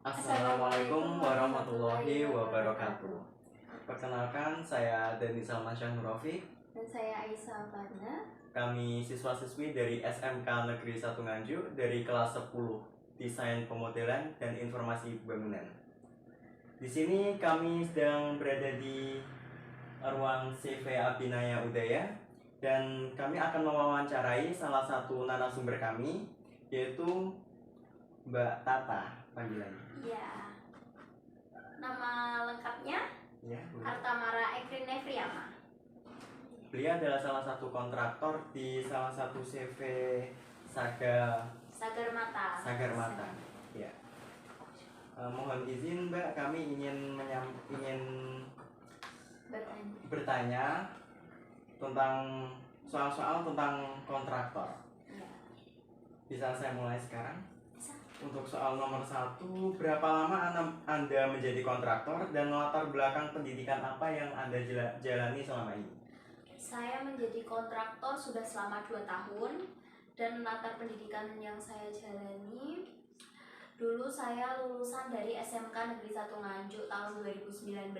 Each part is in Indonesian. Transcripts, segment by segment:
Assalamualaikum warahmatullahi wabarakatuh. Perkenalkan, saya Dani Salman Syahnurofi. Dan saya Aisyah Fadna. Kami siswa-siswi dari SMK Negeri 1 Nganjuk dari kelas 10 Desain Pemodelan dan Informasi Bangunan. Di sini kami sedang berada di ruang CV Abinaya Udaya dan kami akan mewawancarai salah satu narasumber kami, yaitu Mbak Tata panggilannya. Iya. Nama lengkapnya Ya, Artamara Ekrin Nefriama. beliau adalah salah satu kontraktor di salah satu CV Sagarmata. Ya. Mohon izin Mbak, kami ingin bertanya tentang soal-soal tentang kontraktor. Ya. Bisa saya mulai sekarang? Bisa. Untuk soal nomor 1, berapa lama Anda menjadi kontraktor dan latar belakang pendidikan apa yang Anda jalani selama ini? Saya menjadi kontraktor sudah selama 2 tahun dan latar pendidikan yang saya jalani, dulu saya lulusan dari SMK Negeri 1 Nganjuk tahun 2019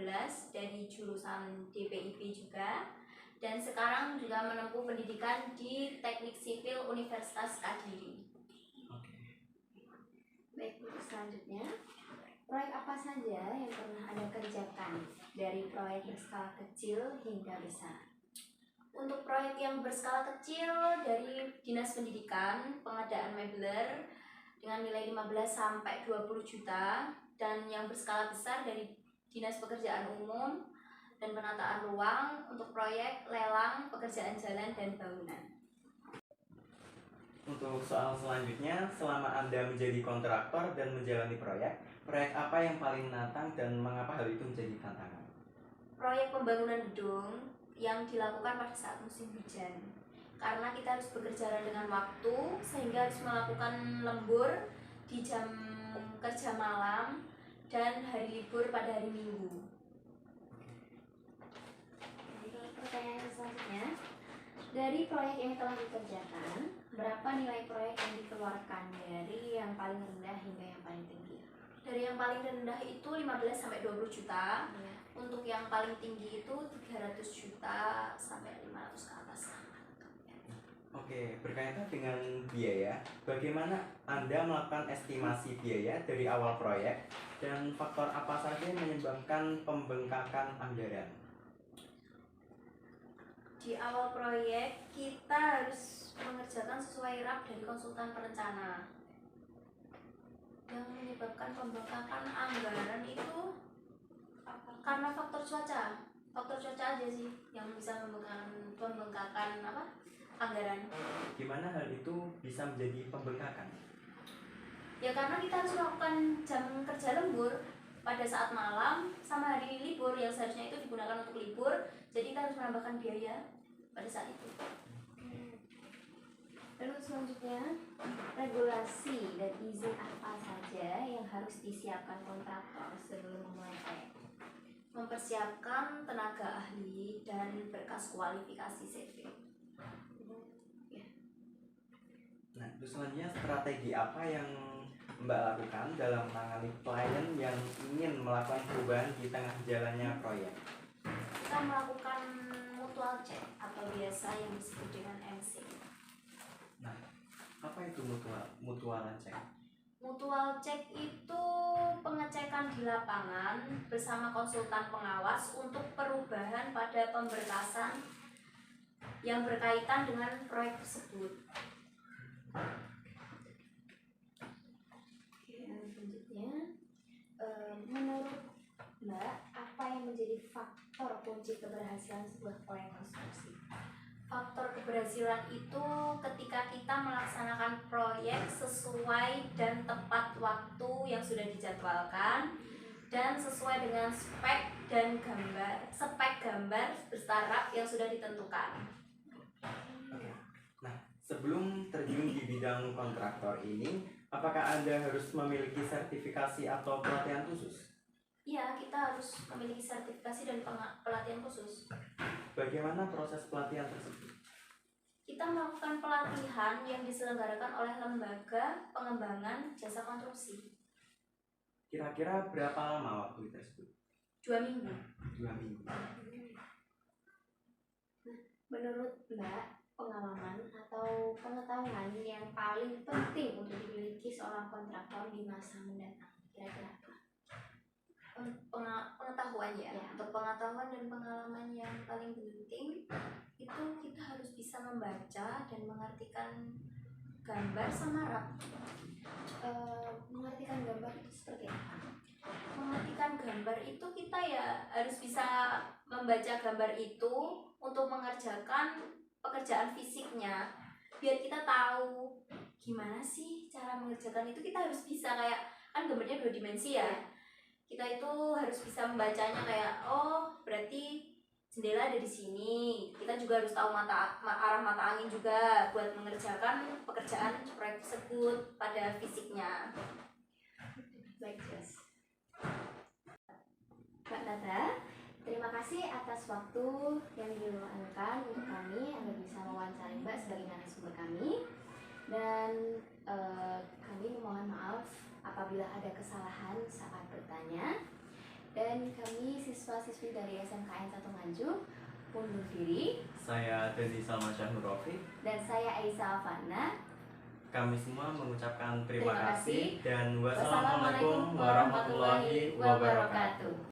dari jurusan DPIP juga, dan sekarang juga menempuh pendidikan di Teknik Sipil Universitas Kediri. Baik, untuk selanjutnya, proyek apa saja yang pernah Anda kerjakan dari proyek berskala kecil hingga besar? Untuk proyek yang berskala kecil dari Dinas Pendidikan, pengadaan mebler dengan nilai 15 sampai 20 juta, dan yang berskala besar dari Dinas Pekerjaan Umum dan Penataan Ruang untuk proyek lelang pekerjaan jalan dan bangunan. Untuk soal selanjutnya, selama Anda menjadi kontraktor dan menjalani proyek apa yang paling menantang dan mengapa hal itu menjadi tantangan? Proyek pembangunan gedung yang dilakukan pada saat musim hujan, karena kita harus bekerja dengan waktu sehingga harus melakukan lembur di jam kerja malam dan hari libur pada hari Minggu. Pertanyaan selanjutnya, dari proyek yang telah dikerjakan, berapa nilai proyek yang dikeluarkan dari yang paling rendah hingga yang paling tinggi? Dari yang paling rendah itu 15 sampai 20 juta. Ya. Untuk yang paling tinggi itu 300 juta sampai 500 ke atas. Oke, berkaitan dengan biaya, bagaimana Anda melakukan estimasi biaya dari awal proyek dan faktor apa saja yang menyebabkan pembengkakan anggaran? Di awal proyek kita harus mengerjakan sesuai RAP dari konsultan perencana. Yang menyebabkan pembengkakan anggaran itu karena faktor cuaca aja sih yang bisa pembengkakan anggaran. Gimana hal itu bisa menjadi pembengkakan? Ya karena kita harus melakukan jam kerja lembur pada saat malam sama hari libur yang seharusnya itu digunakan untuk libur, jadi kita harus menambahkan biaya pada saat itu. Lalu selanjutnya, regulasi dan izin apa saja yang harus disiapkan kontraktor sebelum memulai proyek? Mempersiapkan tenaga ahli dan berkas kualifikasi CV. Ya. Nah, terus selanjutnya, strategi apa yang Mbak lakukan dalam menangani klien yang ingin melakukan perubahan di tengah jalannya proyek? Kita melakukan mutual check atau biasa yang disebut dengan MC. Nah, apa itu mutual check? Mutual check itu pengecekan di lapangan bersama konsultan pengawas untuk perubahan pada pemberkasan yang berkaitan dengan proyek tersebut. Selanjutnya, menurut Mbak, apa yang menjadi faktor kunci keberhasilan sebuah proyek konstruksi? Faktor keberhasilan itu ketika kita melaksanakan proyek sesuai dan tepat waktu yang sudah dijadwalkan dan sesuai dengan spek gambar bertaraf yang sudah ditentukan. Oke. Nah, sebelum terjun di bidang kontraktor ini, apakah Anda harus memiliki sertifikasi atau pelatihan khusus? Iya, kita harus memiliki sertifikasi dan pelatihan khusus. Bagaimana proses pelatihan tersebut? Kita melakukan pelatihan yang diselenggarakan oleh Lembaga Pengembangan Jasa Konstruksi. Kira-kira berapa lama waktu tersebut? 2 minggu. 2 minggu. Menurut Mbak, pengalaman atau pengetahuan yang paling penting untuk dimiliki seorang kontraktor di masa mendatang kira-kira apa? Pengetahuan ya. Ya. Untuk pengetahuan dan pengalaman yang paling penting itu kita harus bisa membaca dan mengartikan gambar sama rak. Mengartikan gambar itu seperti apa? Mengartikan gambar itu kita ya harus bisa membaca gambar itu untuk mengerjakan pekerjaan fisiknya, biar kita tahu gimana sih cara mengerjakan itu. Kita harus bisa, kayak kan gambarnya 2 dimensi ya, kita itu harus bisa membacanya kayak oh berarti jendela ada di sini. Kita juga harus tahu arah mata angin juga buat mengerjakan pekerjaan proyek tersebut pada fisiknya. Baik, jelas. Mbak Tata, terima kasih atas waktu yang diluangkan untuk kami agar bisa mewawancari Mbak sebagai narasumber kami. Dan kami memohon maaf apabila ada kesalahan saat bertanya. Dan kami siswa-siswi dari SMKN 1 Nganjuk undur diri. Saya Deni Salman Syahnurofi. Dan saya Aisyah Alfana. Kami semua mengucapkan Terima terima kasih. kasih dan Wassalamualaikum warahmatullahi wabarakatuh.